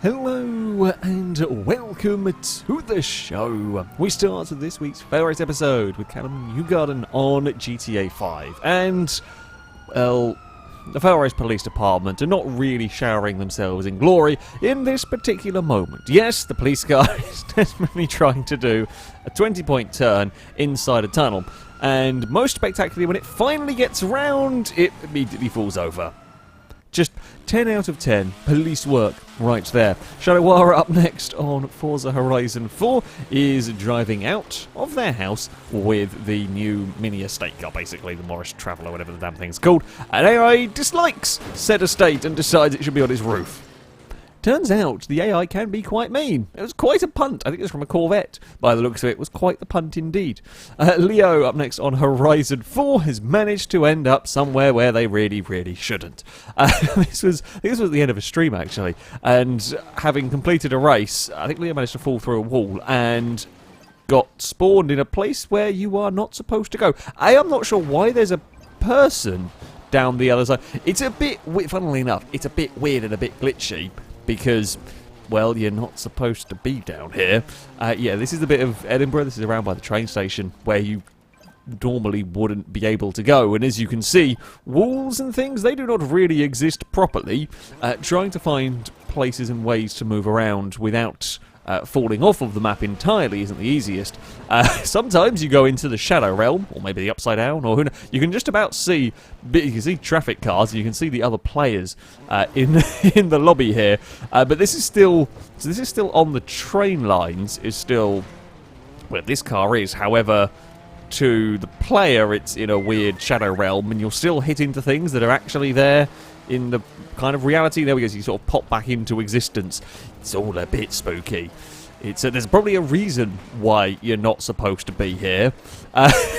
Hello and welcome to the show. We start this week's FailRace episode with Callum Newgarden on GTA 5. And, well, the FailRace Police Department are not really showering themselves in glory in this particular moment. Yes, the police car is desperately trying to do a 20-point turn inside a tunnel. And most spectacularly, when it finally gets around, it immediately falls over. Just 10 out of 10 police work right there. Shadowara up next on Forza Horizon 4 is driving out of their house with the new mini estate car, basically, the Morris Traveller, whatever the damn thing's called. And AI dislikes said estate and decides it should be on his roof. Turns out the AI can be quite mean. It was quite a punt. I think it was from a Corvette. By the looks of it, it was quite the punt indeed. Leo, up next on Horizon 4, has managed to end up somewhere where they really shouldn't. This was the end of a stream, actually. And having completed a race, I think Leo managed to fall through a wall and got spawned in a place where you are not supposed to go. I'm not sure why there's a person down the other side. It's a bit, funnily enough, it's a bit weird and a bit glitchy. Because, well, you're not supposed to be down here. Yeah, this is a bit of Edinburgh. This is around by the train station where you normally wouldn't be able to go. And as you can see, walls and things, they do not really exist properly. Trying to find places and ways to move around without falling off of the map entirely isn't the easiest. Sometimes you go into the shadow realm, or maybe the upside down, or who knows. You can just about see, you can see traffic cars, and you can see the other players in the lobby here. But this is still on the train lines. Is still where this car is. However, to the player, it's in a weird shadow realm, and you'll still hit into things that are actually there in the kind of reality. There we go, so you sort of pop back into existence. It's all a bit spooky. There's probably a reason why you're not supposed to be here.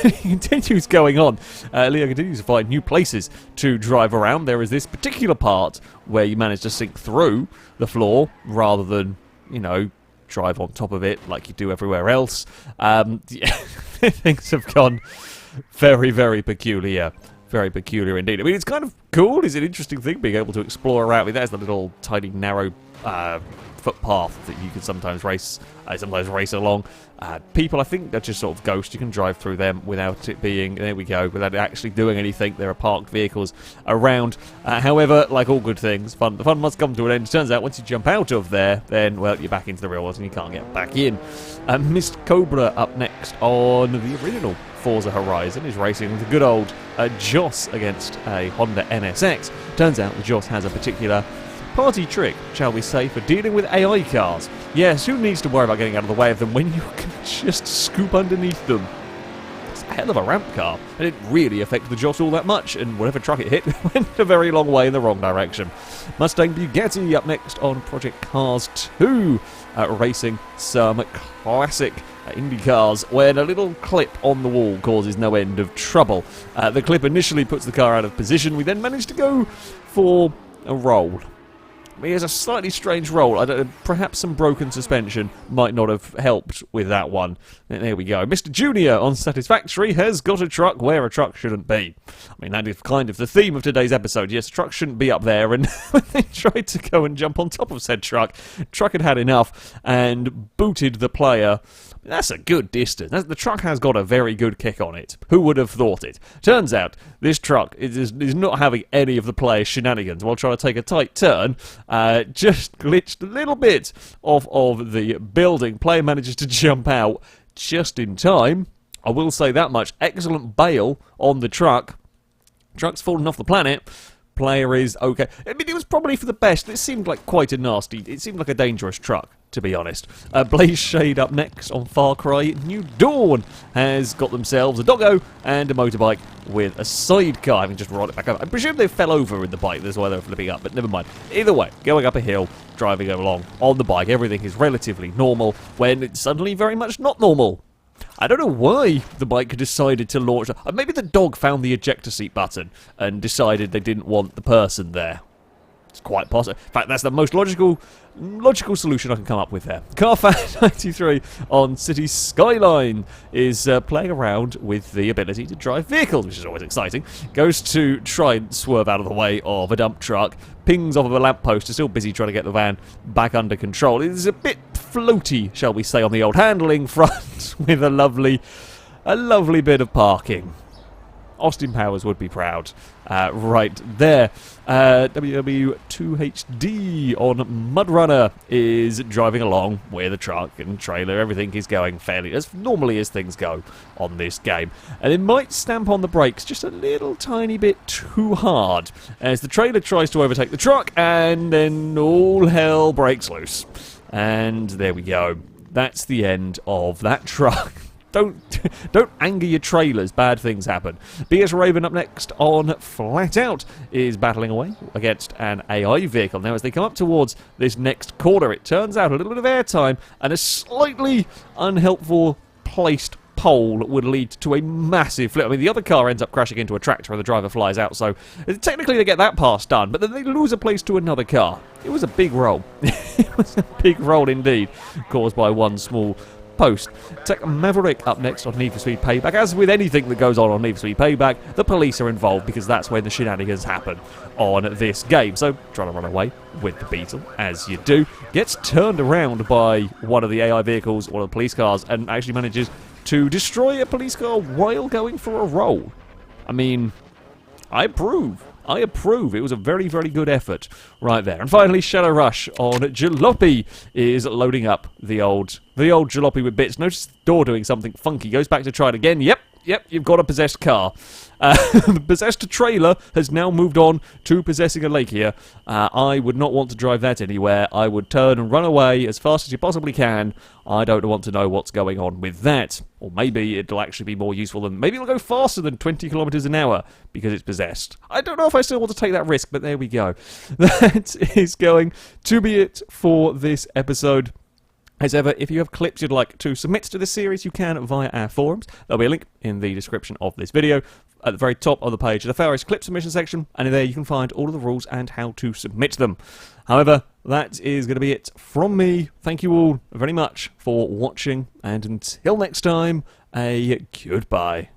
He continues going on. Leo continues to find new places to drive around. There is this particular part where you manage to sink through the floor rather than, you know, drive on top of it like you do everywhere else. Things have gone very peculiar. Very peculiar indeed. I mean, it's kind of cool. It's an interesting thing being able to explore around. I mean, there's the little tiny narrow footpath that you can sometimes race along. People, I think, they're just sort of ghosts. You can drive through them without it being, there we go, without actually doing anything. There are parked vehicles around. However, like all good things, the fun must come to an end. It turns out once you jump out of there, then, well, you're back into the real world and you can't get back in. Mist Cobra up next on the original Forza Horizon is racing with the good old Joss against a Honda NSX. Turns out the Joss has a particular party trick, shall we say, for dealing with AI cars. Yes, who needs to worry about getting out of the way of them when you can just scoop underneath them? It's a hell of a ramp car, and it really affected the Joss all that much, and whatever truck it hit went a very long way in the wrong direction. Mustang Bugatti up next on Project Cars 2, racing some classic Indy cars when a little clip on the wall causes no end of trouble. The clip initially puts the car out of position. We then manage to go for a roll. He has a slightly strange roll. Perhaps some broken suspension might not have helped with that one. There we go. Mr. Junior on Satisfactory has got a truck where a truck shouldn't be. I mean, that is kind of the theme of today's episode. Yes, a truck shouldn't be up there, and when they tried to go and jump on top of said truck had had enough and booted the player. That's a good distance. The truck has got a very good kick on it. Who would have thought it? Turns out, this truck is not having any of the player's shenanigans while trying to take a tight turn. Just glitched a little bit off of the building. Player manages to jump out just in time. I will say that much. Excellent bail on the truck. Truck's fallen off the planet. Player is okay. I mean, it was probably for the best. It seemed like quite a nasty, it seemed like a dangerous truck, to be honest. Blaze Shade up next on Far Cry New Dawn has got themselves a doggo and a motorbike with a sidecar. Having just rolled it back up. I presume they fell over in the bike, that's why they were flipping up, but never mind. Either way, going up a hill, driving along on the bike, everything is relatively normal when it's suddenly very much not normal. I don't know why the bike decided to launch. Maybe the dog found the ejector seat button and decided they didn't want the person there. It's quite possible. In fact, that's the most logical solution I can come up with there. CarFan93 on City Skyline is playing around with the ability to drive vehicles, which is always exciting. Goes to try and swerve out of the way of a dump truck, pings off of a lamppost, is still busy trying to get the van back under control. It's a bit floaty, shall we say, on the old handling front with a lovely bit of parking. Austin Powers would be proud. Right there. WW2HD on Mudrunner is driving along with a truck and trailer. Everything is going fairly as normally as things go on this game. And it might stamp on the brakes just a little tiny bit too hard as the trailer tries to overtake the truck, and then all hell breaks loose. And there we go. That's the end of that truck. Don't anger your trailers, bad things happen. BS Raven up next on Flat Out is battling away against an AI vehicle. Now as they come up towards this next corner, it turns out a little bit of airtime and a slightly unhelpful placed pole would lead to a massive flip. I mean, the other car ends up crashing into a tractor and the driver flies out, so technically they get that pass done, but then they lose a place to another car. It was a big roll. It was a big roll indeed, caused by one small post. Tech Maverick up next on Need for Speed Payback. As with anything that goes on Need for Speed Payback, the police are involved because that's where the shenanigans happen on this game. So, trying to run away with the Beetle, as you do, gets turned around by one of the AI vehicles, one of the police cars, and actually manages to destroy a police car while going for a roll. I mean, I approve. It was a very, very good effort right there. And finally, Shadow Rush on Jalopy is loading up the old Jalopy with bits. Notice the door doing something funky. Goes back to try it again. Yep, you've got a possessed car. The possessed trailer has now moved on to possessing a Lakia. I would not want to drive that anywhere. I would turn and run away as fast as you possibly can. I don't want to know what's going on with that. Or maybe it'll actually be more useful than... Maybe it'll go faster than 20 kilometers an hour because it's possessed. I don't know if I still want to take that risk, but there we go. That is going to be it for this episode. As ever, if you have clips you'd like to submit to this series, you can via our forums. There'll be a link in the description of this video. At the very top of the page, the FailRace clip submission section, and in there you can find all of the rules and how to submit them. However, that is going to be it from me. Thank you all very much for watching, and until next time, a goodbye.